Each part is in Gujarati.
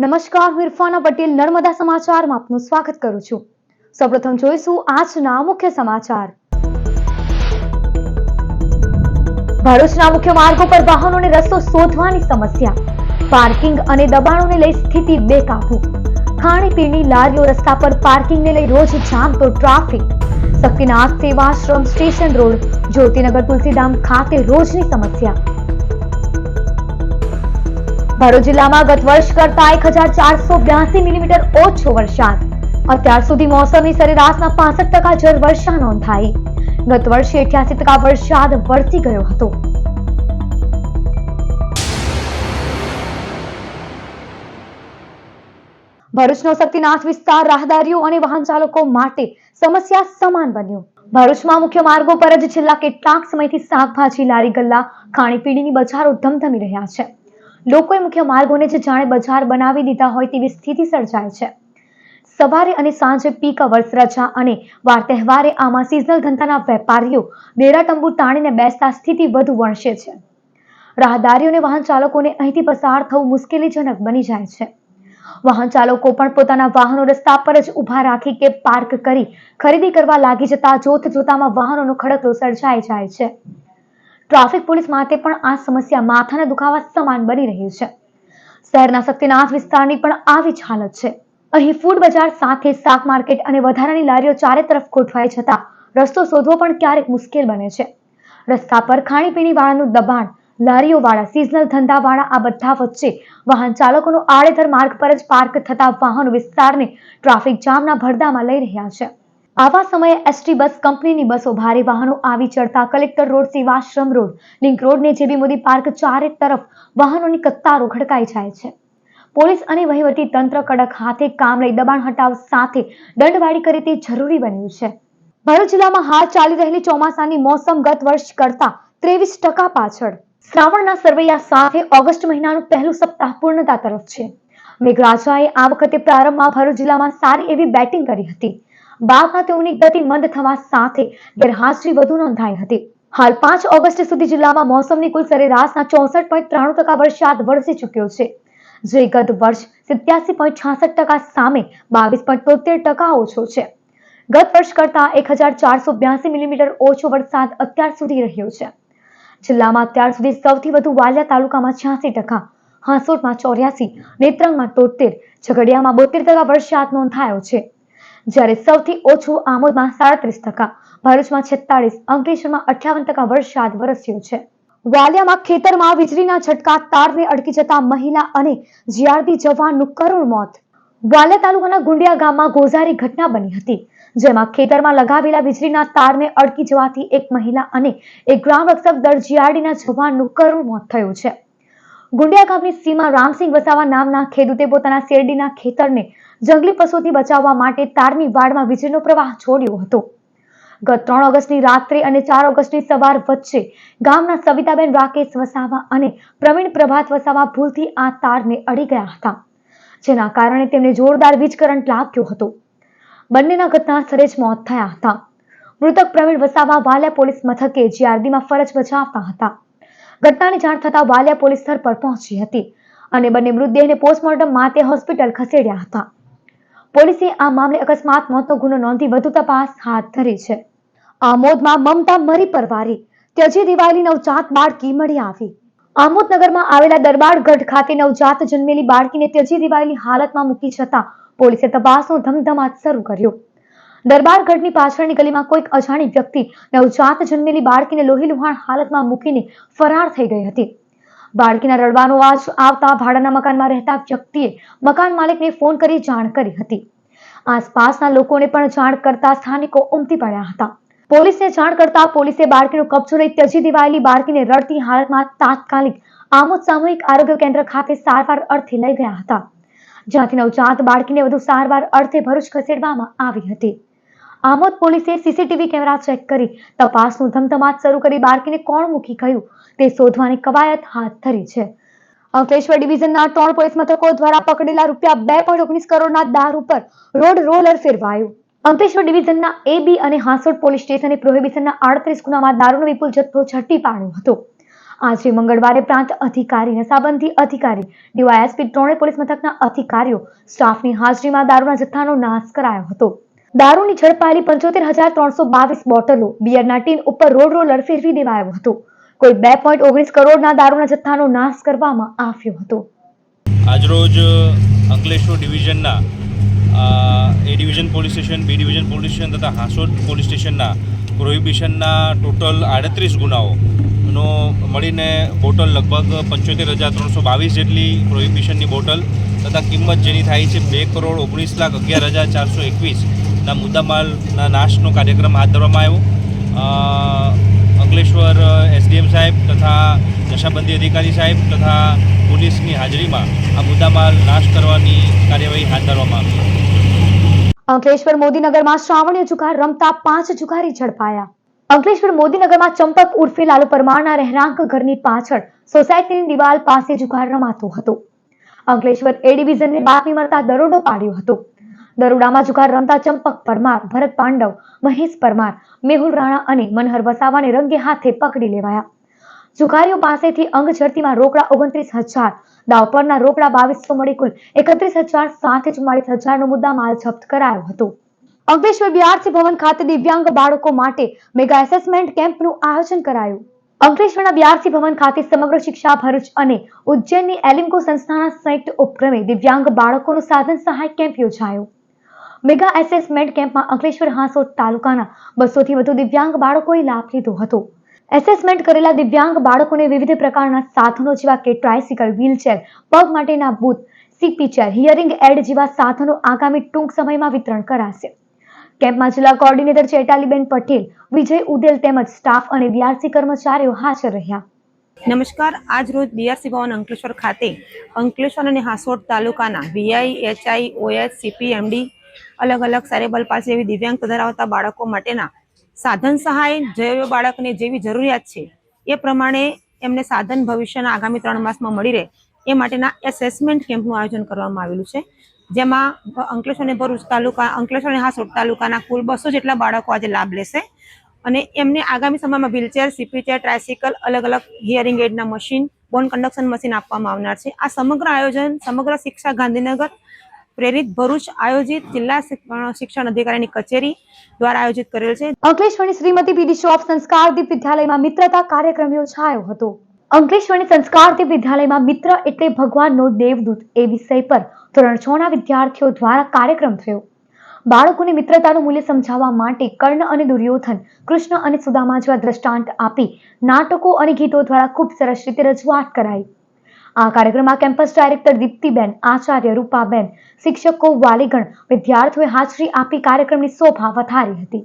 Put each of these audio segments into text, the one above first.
નમસ્કાર, હું ઇરફાના પટેલ નર્મદા સમાચારમાં આપનું સ્વાગત કરું છું। સૌપ્રથમ જોઈશું આજના મુખ્ય સમાચાર। ભરૂચના મુખ્ય માર્ગો પર વાહનોને રસ્તો શોધવાની સમસ્યા, પાર્કિંગ અને દબાણોને લઈ સ્થિતિ બેકાબુ। ખાણીપીણી લારીઓ રસ્તા પર પાર્કિંગને લઈ રોજ જામ તો ટ્રાફિક। શક્તિનાથ સેવાશ્રમ સ્ટેશન રોડ જ્યોતિનગર તુલસીધામ ખાતે રોજની સમસ્યા। ભરૂચ જિલ્લામાં ગત વર્ષ કરતા 1482 મિલીમીટર ઓછો વરસાદ। અત્યાર સુધી મોસમની સરેરાશના 65% જળ વર્ષા નોંધાઈ। ગત વર્ષે 88% વરસાદ વરસી ગયો હતો। ભરૂચનો શક્તિનાથ વિસ્તાર રાહદારીઓ અને વાહન ચાલકો માટે સમસ્યા સમાન બન્યો। ભરૂચમાં મુખ્ય માર્ગો પર જ છેલ્લા કેટલાક સમયથી શાકભાજી લારી ગલ્લા ખાણીપીણીની બજારો ધમધમી રહ્યા છે। લોકોએ મુખ્ય માર્ગોને જ જાણે બજાર બનાવી દીધા હોય તેવી સ્થિતિ સર્જાય છે। સવારે અને સાંજે પીક અવર્સ રજા અને વાર તહેવારે આમાં સિઝનલ ધંધાના વેપારીઓ ડેરા તંબુ તાણીને બેસતા સ્થિતિ વધુ વણસે છે। રાહદારીઓ અને વાહન ચાલકોને અહીંથી પસાર થવું મુશ્કેલીજનક બની જાય છે। વાહન ચાલકો પણ પોતાના વાહનો રસ્તા પર જ ઊભા રાખી કે પાર્ક કરી ખરીદી કરવા લાગી જતા જોત જોતામાં વાહનોનો ખડકલો સર્જાઈ જાય છે। ટ્રાફિક પોલીસ માટે પણ આ સમસ્યા માથાના દુખાવા સમાન બની રહી છે। શહેરના શક્તિનાથ વિસ્તારની પણ આવી જ હાલત છે। અહીં ફૂડ બજાર સાથે શાક માર્કેટ અને વધારાની લારીઓ ચારે તરફ ગોઠવાઈ છતાં રસ્તો શોધવો પણ ક્યારેક મુશ્કેલ બને છે। રસ્તા પર ખાણીપીણી વાળાનું દબાણ, લારીઓ વાળા, સિઝનલ ધંધા વાળા આ બધા વચ્ચે વાહન ચાલકોનો આડેધડ માર્ગ પર જ પાર્ક થતા વાહનો વિસ્તારને ટ્રાફિક જામના ભરડામાં લઈ રહ્યા છે। આવા સમયે એસટી બસ કંપનીની બસો ભારે વાહનો આવી ચડતા કલેક્ટર રોડ, સેવાશ્રમ રોડ, લિંક રોડ ને જેબી મોદી પાર્ક ચારે તરફ વાહનોની કતારો ખડકાઈ જાય છે। પોલીસ અને વહીવટી તંત્ર કડક હાથે કામ લઈ દબાણ હટાવ સાથે દંડવાળી કરે તે જરૂરી બન્યું છે। ભરૂચ જિલ્લામાં હાલ ચાલી રહેલી ચોમાસાની મોસમ ગત વર્ષ કરતા 23% પાછળ। શ્રાવણના સરવૈયા સાથે ઓગસ્ટ મહિનાનું પહેલું સપ્તાહ પૂર્ણતા તરફ છે। મેઘરાજાએ આ વખતે પ્રારંભમાં ભરૂચ જિલ્લામાં સારી એવી બેટિંગ કરી હતી। બાદમાં તેઓની ગતિ મંદ થવા સાથે ગેરહાજરી વધુ નોંધાઈ હતી। હાલ 5 ઓગસ્ટ સુધી જિલ્લામાં મોસમની કુલ સરેરાશના 64.93% વરસાદ વરસી ચૂક્યો છે, જે ગત વર્ષ 87.66% સામે 22.73% ઓછો છે। ગત વર્ષ કરતા 1482 મિલીમીટર ઓછો વરસાદ અત્યાર સુધી રહ્યો છે। જિલ્લામાં અત્યાર સુધી સૌથી વધુ વાલિયા તાલુકામાં 86%, હાંસોટમાં 84%, નેત્રંગમાં 73%, ઝઘડિયામાં 72% વરસાદ નોંધાયો છે, જ્યારે સૌથી ઓછું આમોદમાં 37%, ભરૂચમાં 46%, અંકલેશ્વરમાં 58% વરસાદ વરસ્યો છે। વાલિયામાં ખેતરમાં વીજળીના ઝટકા તારને અડકી જતા મહિલા અને જીઆરડી જવાનનું કરુણ મોત। વાલિયા તાલુકાના ગુંડિયા ગામમાં ગોઝારી ઘટના બની હતી, જેમાં ખેતરમાં લગાવેલા વીજળીના તારને અડકી જવાથી એક મહિલા અને એક ગ્રામ રક્ષક દળ જીઆરડીના જવાનનું કરુણ મોત થયું છે। ગુંડિયા ગામની સીમા રામસિંહ વસાવા નામના ખેડૂતે પોતાના શેરડીના ખેતરને જંગલી પશુઓથી બચાવવા માટે તારની વાડમાં વીજળીનો પ્રવાહ છોડ્યો હતો। ગત 3 ઓગસ્ટની રાત્રે અને 4 ઓગસ્ટની સવાર વચ્ચે ગામના સવિતાબેન રાકેશ વસાવા અને પ્રવીણ પ્રભાત વસાવા ભૂલથી આ તારને અડી ગયા હતા, જેના કારણે તેમને જોરદાર વીજ કરંટ લાગ્યો હતો। બંનેના ઘટના સ્થળે જ મોત થયા હતા। મૃતક પ્રવીણ વસાવા વાલિયા પોલીસ મથકે જીઆરડીમાં ફરજ બજાવતા હતા। ઘટનાની જાણ થતાં વાલિયા પોલીસ સ્થળ પર પહોંચી હતી અને બંને મૃતદેહને પોસ્ટમોર્ટમ માટે હોસ્પિટલ ખસેડ્યા હતા। પોલીસે આ મામલે અકસ્માત મોતનો ગુનો નોંધી વધુ તપાસ હાથ ધરી છે। આમોદમાં મમતા મરી પરવારી, ત્યજી દેવાયેલી નવજાત બાળકી મળી આવી। આમોદ નગરમાં આવેલા દરબારગઢ ખાતે નવજાત જન્મેલી બાળકીને ત્યજી દેવાયેલી હાલતમાં મૂકી જતા પોલીસે તપાસનો ધમધમાટ શરૂ કર્યો। દરબારગઢની પાછળની ગલીમાં કોઈક અજાણી વ્યક્તિ નવજાત જન્મેલી બાળકીને લોહીલુહાણ હાલતમાં મૂકીને ફરાર થઈ ગઈ હતી। બાળકીના રડવાનો અવાજ આવતા ભાડાના મકાનમાં રહેતા વ્યક્તિએ મકાન માલિકને ફોન કરી જાણ કરી હતી। આસપાસના લોકોને પણ જાણ કરતા સ્થાનિકો ઉમટી પડ્યા હતા। પોલીસને જાણ કરતા પોલીસે બાળકીનો કબજો લઈ ત્યજી દેવાયેલી બાળકીને રડતી હાલતમાં તાત્કાલિક આમોદ સામૂહિક આરોગ્ય કેન્દ્ર ખાતે સારવાર અર્થે લઈ ગયા હતા, જ્યાંથી નવજાત બાળકીને વધુ સારવાર અર્થે ભરૂચ ખસેડવામાં આવી હતી। આમોદ પોલીસે સીસીટીવી કેમેરા ચેક કરી તપાસનું ધમધમાટ શરૂ કરી બાળકીને કોણ મૂકી ગયું તે શોધવાની કવાયત હાથ ધરી છે। અંકલેશ્વર ડિવિઝનના 3 પોલીસ મથકો દ્વારા પકડેલા ₹2.19 કરોડના દારૂ પર રોડ રોલર ફેરવાયું। અંકલેશ્વર ડિવિઝનના AB અને હાંસોટ પોલીસ સ્ટેશને પ્રોહિબિશનના 38 ગુનામાં દારૂનો વિપુલ જથ્થો ઝડપી પાડ્યો હતો। આજે મંગળવારે પ્રાંત અધિકારી, નશાબંધી અધિકારી, ડીવાયએસપી, ત્રણેય પોલીસ મથકના અધિકારીઓ સ્ટાફની હાજરીમાં દારૂના જથ્થાનો નાશ કરાયો હતો. દારૂની ઝડપાયેલી 75,322 બોટલો, બિયરના ટીન ઉપર રોડ રોલર ફેરવી દેવાયો હતો. કુલ 2.19 કરોડના દારૂના જથ્થાનો નાશ કરવામાં આવ્યો હતો. આજરોજ અંકલેશ્વર ડિવિઝનના A division police station, B division police station તથા હાંસોદ પોલીસ સ્ટેશનના પ્રોહિબિશનના ટોટલ 38 ગુનાઓનો મળીને બોટલ લગભગ 75,322 જેટલી પ્રોહિબિશનની બોટલ તથા કિંમત જેની થાય છે 2,19,11,421ના મુદ્દામાલના નાશનો કાર્યક્રમ હાથ ધરવામાં આવ્યો. અંકલેશ્વર એસડીએમ સાહેબ તથા નશાબંધી અધિકારી સાહેબ તથા પોલીસની હાજરીમાં આ મુદ્દામાલ નાશ કરવાની કાર્યવાહી હાથ ધરવામાં આવી. અંકલેશ્વર મોદીનગરમાં શ્રાવણીય જુગાર રમતા 5 જુગારી ઝડપાયા. અંકલેશ્વર મોદીનગરમાં ચંપક ઉર્ફે લાલુ પરમારના રહેણાંક ઘરની પાછળ સોસાયટીની દિવાલ પાસે જુગાર રમાતો હતો. અંકલેશ્વર એ ડિવિઝનને બાતમી મળતા દરોડો પાડ્યો હતો. દરોડામાં જુગાર રમતા ચંપક પરમાર, ભરત પાંડવ, મહેશ પરમાર, મેહુલ રાણા અને મનહર વસાવાને રંગે હાથે પકડી લેવાયા. જુગારીઓ પાસેથી અંગ ઝડતીમાં રોકડા 29,000, દાવ પરના રોકડા 2200 મળી કુલ 31,744,000નો મુદ્દામાલ જપ્ત કરાયો હતો. અંકલેશ્વર બીઆરસી ભવન ખાતે દિવ્યાંગ બાળકો માટે મેગા એસેસમેન્ટ કેમ્પનું આયોજન કરાયું. અંકલેશ્વરના બીઆરસી ભવન ખાતે સમગ્ર શિક્ષા ભરૂચ અને ઉજ્જૈનની એલિમ્કો સંસ્થાના સંયુક્ત ઉપક્રમે દિવ્યાંગ બાળકોનો સાધન સહાય કેમ્પ યોજાયો. મેગા એસેસમેન્ટ કેમ્પમાં અંકલેશ્વર હાંસોદ તાલુકાના 200થી વધુ દિવ્યાંગ બાળકોએ લાભ લીધો હતો. એસેસમેન્ટ કરેલા દિવ્યાંગ બાળકોને વિવિધ પ્રકારના સાધનો જેવા કે ટ્રાયસિકલ, વ્હીલચેર, પગ માટેના booth, CP chair, hearing aid જેવા સાધનો આગામી ટૂંક સમયમાં વિતરણ કરાશે. કેમ્પમાં જિલ્લા કોર્ડિનેટર ચેટાલીબેન પટેલ, વિજય ઉદેલ તેમજ સ્ટાફ અને બીઆરસી કર્મચારીઓ હાજર રહ્યા. નમસ્કાર. આજ રોજ બીઆરસી ભવન અંકલેશ્વર ખાતે અંકલેશ્વર અને હાંસોડ તાલુકાના Vi, HI, OH, CP, MD, અલગ અલગ સેરેબલ પાલ્સી જેવી દિવ્યાંગ ધરાવતા બાળકો માટેના સાધન સહાય જે બાળકને જેવી જરૂરિયાત છે એ પ્રમાણે એમને સાધન ભવિષ્યના આગામી 3 માસમાં મળી રહે એ માટેના એસેસમેન્ટ કેમ્પનું આયોજન કરવામાં આવેલું છે. જેમાં અંકલેશ્વર અને ભરૂચ તાલુકા, અંકલેશ્વર અને હાંસોડ તાલુકાના કુલ 200 જેટલા બાળકો આજે લાભ લેશે અને એમને આગામી સમયમાં વ્હીલચેર, સીપી ચેર, ટ્રાયસિકલ, અલગ અલગ હિયરિંગ એડના મશીન, બોન કન્ડક્શન મશીન આપવામાં આવનાર છે. આ સમગ્ર આયોજન સમગ્ર શિક્ષા ગાંધીનગર પ્રેરિત ભરૂચ આયોજિત જિલ્લા શિક્ષણ અધિકારીની કચેરી દ્વારા આયોજિત કરેલ છે. અંકલેશ્વરની શ્રીમતી પીડી શોપ સંસ્કારદીપ વિદ્યાલયમાં મિત્રતા કાર્યક્રમ યોજાયો હતો. અંકલેશ્વરની સંસ્કારદીપ વિદ્યાલયમાં મિત્ર એટલે ભગવાનનો દેવદૂત એ વિષય પર ધોરણ 6ના વિદ્યાર્થીઓ દ્વારા કાર્યક્રમ થયો. બાળકોને મિત્રતાનું મૂલ્ય સમજાવવા માટે કર્ણ અને દુર્યોધન, કૃષ્ણ અને સુદામા જેવા દ્રષ્ટાંત આપી નાટકો અને ગીતો દ્વારા ખૂબ સરસ રીતે રજૂઆત કરાઈ. આ કાર્યક્રમમાં કેમ્પસ ડાયરેક્ટર દીપ્તિબેન, આચાર્ય રૂપાબેન, શિક્ષકો, વાલીગણ, વિદ્યાર્થીઓએ હાજરી આપી કાર્યક્રમની શોભા વધારી હતી.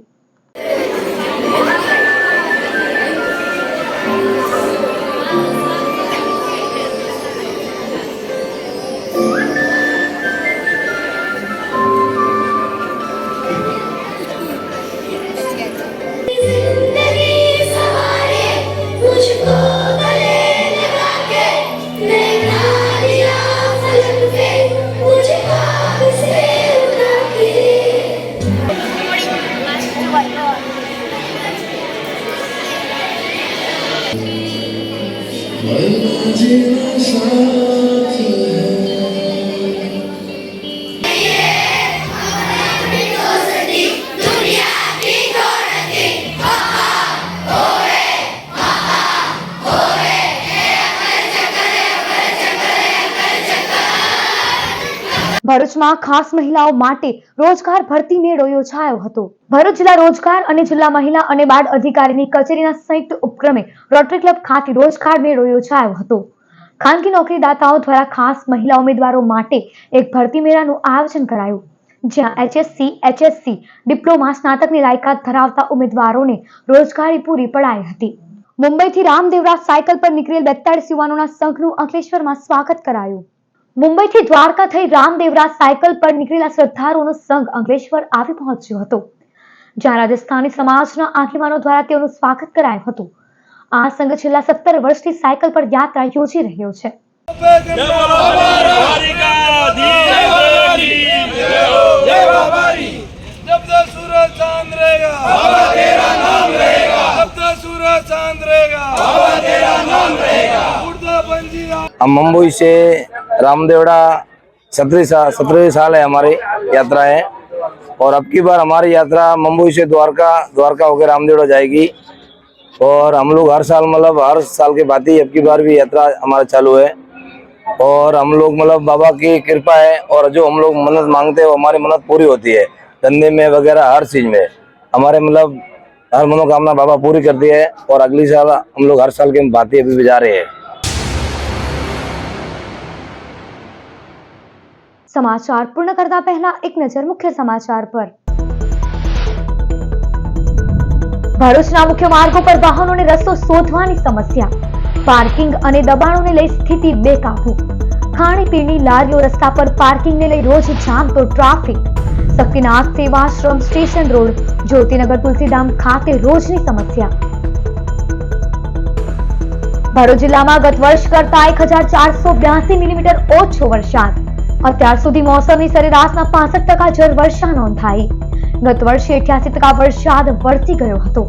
ભરૂચમાં ખાસ મહિલાઓ માટે રોજગાર ભરતી મેળો યોજાયો હતો. ભરૂચ જિલ્લા રોજગાર અને જિલ્લા મહિલા અને બાળ અધિકારીની કચેરીના સંયુક્ત ઉપક્રમે રોટરી ક્લબ ખાતે રોજગાર મેળો યોજાયો હતો. ખાનગી નોકરીદાતાઓ દ્વારા ખાસ મહિલા ઉમેદવારો માટે એક ભરતી મેળાનું આયોજન કરાયું, જ્યાં HSC, HSC, ડિપ્લોમા, સ્નાતકની લાયકાત ધરાવતા ઉમેદવારોને રોજગારી પૂરી પડાઈ હતી. મુંબઈથી રામદેવરા સાયકલ પર નીકળેલ 42 યુવાનોના સંઘનું અંકલેશ્વરમાં સ્વાગત કરાયું. મુંબઈથી દ્વારકા થઈ રામદેવરા સાયકલ પર નીકળેલા શ્રદ્ધાળુઓનો સંઘ અંકલેશ્વર આવી પહોંચ્યો હતો, જ્યાં રાજસ્થાની સમાજના આગેવાનો દ્વારા તેઓનું સ્વાગત કરાયું હતું. આ સંઘ છેલ્લા 17 વર્ષથી સાયકલ પર યાત્રા યોજી રહ્યો છે. जब तक सूरज चांद रहेगा, बाबा तेरा नाम रहेगा। जब तक सूरज शांत रहेगा, बाबा तेरा नाम रहेगा, मुर्दा बंजीरा। हम मुंबई से रामदेवड़ा 17 साल है हमारी यात्रा है और अब की बार हमारी यात्रा मुंबई से द्वारका होकर रामदेवड़ा जाएगी और हम लोग हर साल मतलब हर साल के बाद ही अब की बार भी यात्रा हमारा चालू है और हम लोग मतलब बाबा की कृपा है और जो हम लोग मन्नत मांगते हैं वो हमारी मन्नत पूरी होती है। धंधे में वगैरह हर चीज में हमारे मतलब हर मनोकामना बाबा पूरी करती है और अगली साल हम लोग हर साल के भांति अभी भी जा रहे हैं। સમાચાર પૂર્ણ કરતા પહેલા એક નજર મુખ્ય સમાચાર પર। ભરૂચના મુખ્ય માર્ગો પર વાહનોને રસ્તો શોધવાની સમસ્યા, પાર્કિંગ અને દબાણોને લઈ સ્થિતિ બેકાબુ, ખાણીપીણી લારીઓ રસ્તા પર પાર્કિંગને લઈ રોજ જામ તો ટ્રાફિક, શક્તિનાથ સેવાશ્રમ સ્ટેશન રોડ જ્યોતિનગર તુલસીધામ ખાતે રોજની સમસ્યા। ભરૂચ જિલ્લામાં ગત વર્ષ કરતા 1482 મિલીમીટર ઓછો વરસાદ। અત્યાર સુધી મોસમની સરેરાશના 65% જળ વર્ષા નોંધાઈ। ગત વર્ષે 88% વરસાદ વરસી ગયો હતો।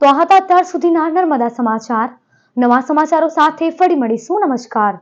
તો આ હતા અત્યાર સુધીના નર્મદા સમાચાર। નવા સમાચારો સાથે ફરી મળીશું। નમસ્કાર।